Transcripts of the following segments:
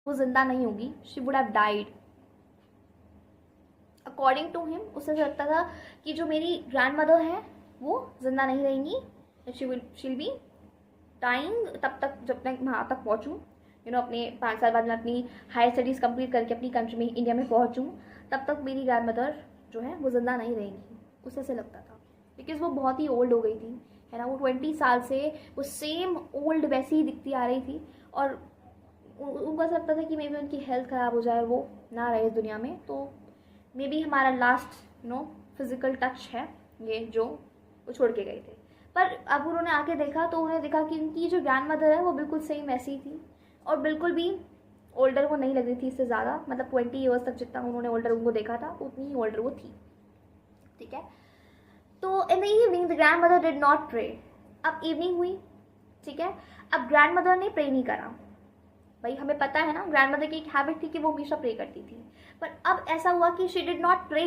वो जिंदा नहीं होगी, she would have died. According to him, उसे लगता था कि जो मेरी ग्रैंड मदर है वो जिंदा नहीं रहेंगी, शील बी डाइंग तब तक जब तक मैं वहाँ तक पहुँचूँ, अपने 5 साल बाद मैं अपनी हायर स्टडीज़ कंप्लीट करके अपनी कंट्री में, इंडिया में पहुँचूँ, तब तक मेरी ग्रैंड मदर जो है वो ज़िंदा नहीं रहेंगी। उसे ऐसे लगता था, बिकॉज़ वो बहुत ही ओल्ड हो गई थी, है ना। वो 20 साल से वो सेम ओल्ड वैसी ही दिखती आ रही थी, और उनको ऐसा लगता था कि मे बी उनकी हेल्थ ख़राब हो जाए, वो ना रहे इस दुनिया में, तो मे बी हमारा लास्ट फिज़िकल टच है ये जो वो छोड़ के गए थे। पर अब उन्होंने आके देखा तो उन्हें देखा कि उनकी जो ग्रैंड मदर है वो बिल्कुल सेम ऐसी थी, और बिल्कुल भी ओल्डर वो नहीं लग रही थी इससे ज़्यादा, मतलब 20 ईयर्स तक जितना उन्होंने ओल्डर उनको देखा था उतनी ही ओल्डर वो थी, ठीक है। तो in the evening the grandmother did not pray. अब इवनिंग हुई, ठीक है। अब ग्रैंड मदर ने प्रे नहीं करा। भाई हमें पता है ना, ग्रैंड मदर की एक हैबिट थी कि वो हमेशा प्रे करती थी, पर अब ऐसा हुआ कि she did not pray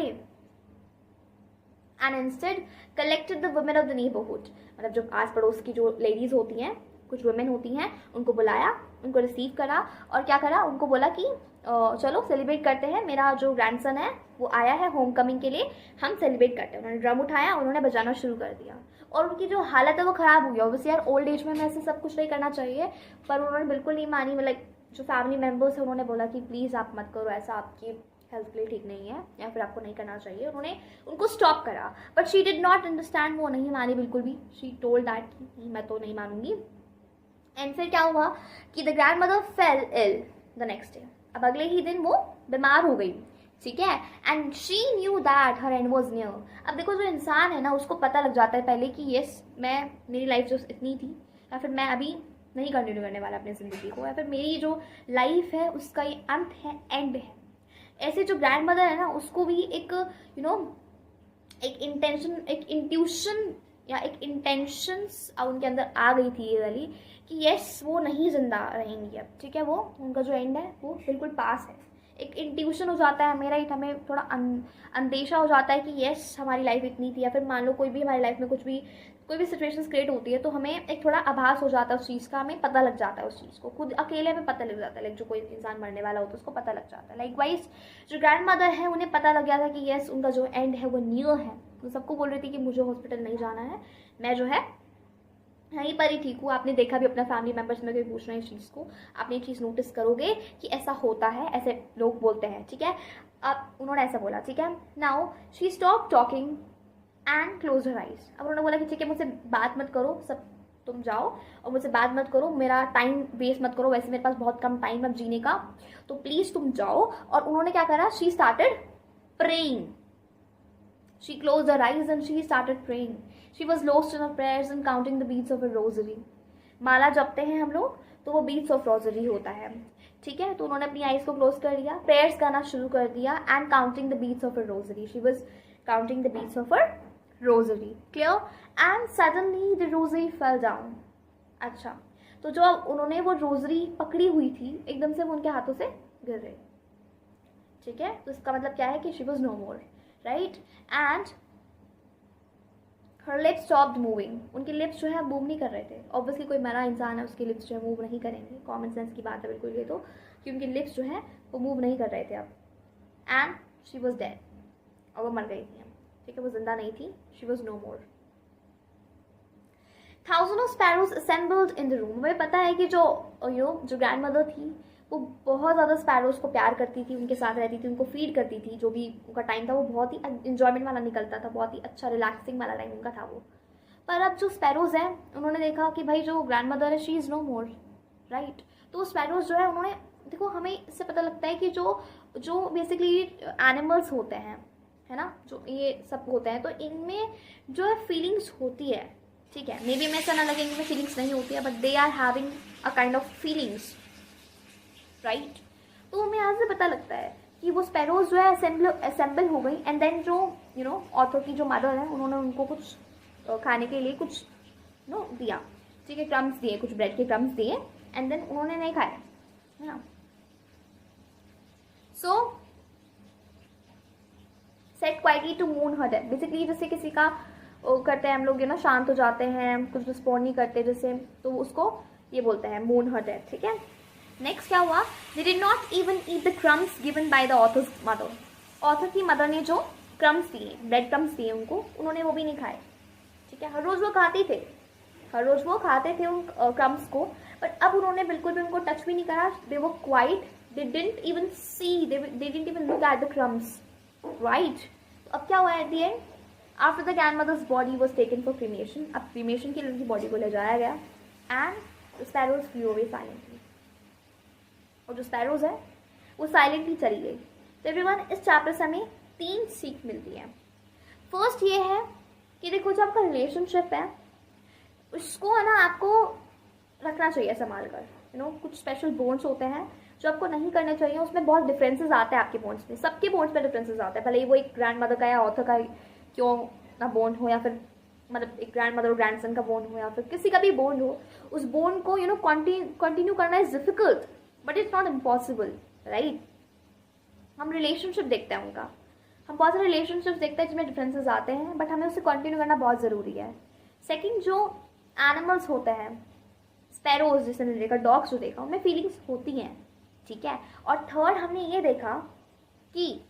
and instead collected the women of the neighbourhood. मतलब जो आस पड़ोस की जो लेडीज होती हैं, कुछ वुमेन होती हैं, उनको बुलाया, उनको रिसीव करा, और क्या करा, उनको बोला कि चलो सेलिब्रेट करते हैं, मेरा जो ग्रैंडसन है वो आया है होम कमिंग के लिए, हम सेलिब्रेट करते हैं। उन्होंने ड्रम उठाया, उन्होंने बजाना शुरू कर दिया, और उनकी जो हालत है वो ख़राब हो गया। ऑब्वियसली यार ओल्ड एज में ऐसे सब कुछ नहीं करना चाहिए, पर उन्होंने बिल्कुल नहीं मानी। मतलब जो फैमिली मेम्बर्स है उन्होंने बोला कि प्लीज़ आप मत करो ऐसा, आपकी हेल्थ के लिए ठीक नहीं है, या फिर आपको नहीं करना चाहिए। उन्होंने उनको स्टॉप करा, but she did not understand, वो नहीं मानी बिल्कुल भी। शी टोल्ड दैट नहीं, मैं तो नहीं मानूंगी। एंड फिर क्या हुआ कि the grandmother fell ill the next day. अब अगले ही दिन वो बीमार हो गई, ठीक है। And she knew that her and was near. अब देखो जो इंसान है ना उसको पता लग जाता है पहले कि येस मेरी लाइफ जो इतनी थी, या फिर मैं अभी नहीं कंटिन्यू करने वाला अपनी ज़िंदगी को, या फिर मेरी जो लाइफ है उसका ये अंत है, एंड है। ऐसे जो ग्रैंड मदर है ना उसको भी एक एक इंटेंशन, एक इंट्यूशन या एक इंटेंशंस उनके अंदर आ गई थी ये वाली कि यस वो नहीं जिंदा रहेंगी अब, ठीक है। वो उनका जो एंड है वो बिल्कुल पास है। एक इंट्यूशन हो जाता है मेरा, हमें थोड़ा अंदेशा हो जाता है कि यस हमारी लाइफ इतनी थी, या फिर मान लो कोई भी हमारी लाइफ में कोई भी सिचुएशंस क्रिएट होती है तो हमें एक थोड़ा आभास हो जाता है उस चीज़ का, हमें पता लग जाता है उस चीज़ को, खुद अकेले में पता लग जाता है। लाइक जो कोई इंसान मरने वाला होता है उसको पता लग जाता है। लाइक वाइज जो ग्रैंड मदर है उन्हें पता लग गया था कि यस उनका जो एंड है वो नियर है। वो सबको बोल रही थी कि मुझे हॉस्पिटल नहीं जाना है, मैं जो है यहीं पर ही ठीक हूँ। आपने देखा भी अपना फैमिली मेम्बर्स में कोई पूछ रहे हैं इस चीज़ को, आपने ये चीज़ नोटिस करोगे कि ऐसा होता है, ऐसे लोग बोलते हैं, ठीक है। अब उन्होंने ऐसा बोला, ठीक है। Now she stop talking and close her eyes. अब उन्होंने बोला कि ठीक है मुझसे बात मत करो, सब तुम जाओ और मुझसे बात मत करो, मेरा टाइम वेस्ट मत करो, वैसे मेरे पास बहुत कम टाइम है जीने का, तो प्लीज़ तुम जाओ। और उन्होंने क्या करा, she started praying. She closed her eyes and she started praying. She was lost in her prayers and counting the beads of her rosary. माला जपते हैं हम लोग तो वो बीट्स ऑफ रोजरी होता है, ठीक है। तो उन्होंने अपनी आईज को क्लोज कर दिया, प्रेयर्स करना शुरू कर दिया, and counting the beats of her rosary. She was counting the beats of her rosary, clear. And suddenly the rosary fell down. अच्छा, तो जो उन्होंने वो रोजरी पकड़ी हुई थी एकदम से वो उनके हाथों से गिर गई, ठीक है। तो इसका मतलब क्या है कि she was no more, right. And her lips stopped moving. उनके लिप्स जो है मूव नहीं कर रहे थे। ऑब्वियसली कोई मरा इंसान है उसके लिप्स जो है मूव नहीं करेंगे, कॉमन सेंस की बात है बिल्कुल ये तो, कि उनके लिप्स जो है वो मूव नहीं कर रहे थे अब। एंड शी वॉज डेड, और वो मर गई थी, ठीक है, वो जिंदा नहीं थी, she was no more. Thousand of sparrows assembled in the room. हमें पता है कि जो ग्रैंड मदर थी वो बहुत ज़्यादा स्पैरोज को प्यार करती थी, उनके साथ रहती थी, उनको फीड करती थी। जो भी उनका टाइम था वो बहुत ही इंजॉयमेंट वाला निकलता था, बहुत ही अच्छा रिलैक्सिंग वाला टाइम उनका था वो। पर अब जो स्पैरोज हैं उन्होंने देखा कि भाई जो ग्रैंड मदर है she is no more, right. तो स्पैरोज जो है उन्होंने, देखो हमें इससे पता लगता है कि जो बेसिकली एनिमल्स होते हैं, है ना, जो ये सब होते हैं, तो इनमें जो है फीलिंग्स होती है, ठीक है। मे बी हमें ऐसा ना लगे इनमें फीलिंग्स नहीं होती है, but they are having a kind of feelings, right. तो हमें यहाँ से पता लगता है कि वो स्पैरोज जो है असेंबल हो गई। एंड देन जो ऑथर की जो मदर है उन्होंने उनको कुछ खाने के लिए कुछ दिया, ठीक है, क्रम्स दिए, कुछ ब्रेड के क्रम्स दिए, एंड देन उन्होंने नहीं खाया, है ना। So sat quietly to moan her death. Basically जैसे किसी का करते हैं हम लोग शांत हो जाते हैं, कुछ रिस्पॉन्ड नहीं करते जैसे, तो उसको ये बोलते हैं मून हर डेथ, ठीक है। नेक्स्ट क्या हुआ, they did not even eat the crumbs given by the author's mother. Author की मदर ने जो क्रम्स दिए, ब्रेड क्रम्स दिए उनको, उन्होंने वो भी नहीं खाए। ठीक है, हर रोज़ वो खाते थे, हर रोज़ वो खाते थे उन क्रम्स को, बट अब उन्होंने बिल्कुल भी उनको टच भी नहीं करा। They were quiet, they didn't even see, they didn't even look at the crumbs, right. अब क्या हुआ at the end, after the grandmother's body was taken for cremation, अब क्रीमेशन के लिए उनकी बॉडी को ले जाया गया and sparrows flew away silently, और जो स्पैरोज है वो साइलेंटली चली गई। तो एवरीवन, इस चैप्टर से हमें 3 सीख मिलती है। फर्स्ट ये है कि देखो, जो आपका रिलेशनशिप है उसको है ना आपको रखना चाहिए संभाल कर। कुछ स्पेशल बॉन्ड्स होते हैं जो आपको नहीं करने चाहिए, उसमें बहुत डिफरेंसेस आते हैं आपके बॉन्ड्स में, सबके बॉन्ड्स में डिफरेंसेस आते हैं, भले ही वो एक ग्रैंड मदर का या ऑथर का क्यों ना बॉन्ड हो, या फिर मतलब एक ग्रैंड मदर और ग्रैंड सन का बॉन्ड हो, या फिर किसी का भी बॉन्ड हो, उस बॉन्ड को कंटिन्यू करना is difficult but it's not impossible, right. हम रिलेशनशिप देखते हैं उनका, हम बहुत सारे रिलेशनशिप्स देखते हैं जिसमें डिफरेंसेस आते हैं, बट हमें उसे कंटिन्यू करना बहुत ज़रूरी है। सेकंड, जो एनिमल्स होते हैं, स्पैरोज जैसे ने देखा, डॉग्स जो देखा, उनमें फीलिंग्स होती हैं, ठीक है। और थर्ड, हमने ये देखा कि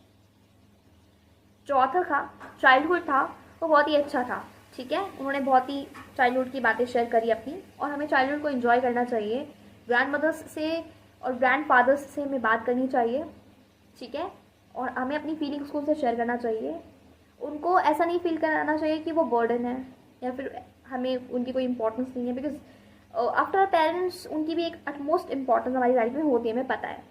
जो ऑथर का चाइल्डहुड था वो बहुत ही अच्छा था, ठीक है। उन्होंने बहुत ही चाइल्डहुड की बातें शेयर करी अपनी, और हमें चाइल्डहुड को एंजॉय करना चाहिए। ग्रैंड मदर्स से और ग्रैंड फादर्स से हमें बात करनी चाहिए, ठीक है, और हमें अपनी फीलिंग्स को उनसे शेयर करना चाहिए। उनको ऐसा नहीं फील कराना चाहिए कि वो बर्डन है या फिर हमें उनकी कोई इंपॉर्टेंस नहीं है, बिकॉज आफ्टर पेरेंट्स उनकी भी एक अटमोस्ट इंपॉर्टेंस हमारी लाइफ में होती है, हमें पता है,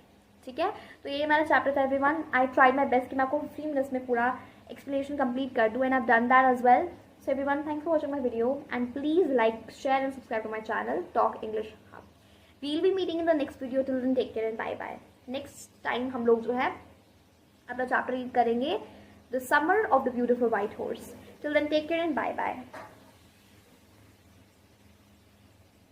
ठीक है। तो ये हमारा चैप्टर था everyone. I tried my best कि मैं आपको 15 मिनट्स में पूरा एक्सप्लेनेशन कंप्लीट कर दूँ, and I have done that as well. So everyone, thanks for watching my video and please like, share and subscribe to my channel Talk English Hub. We will be meeting in the next video, till then take care and bye bye. Next time हम लोग जो है अपना chapter read करेंगे, the summer of the beautiful white horse. Till then take care and bye bye.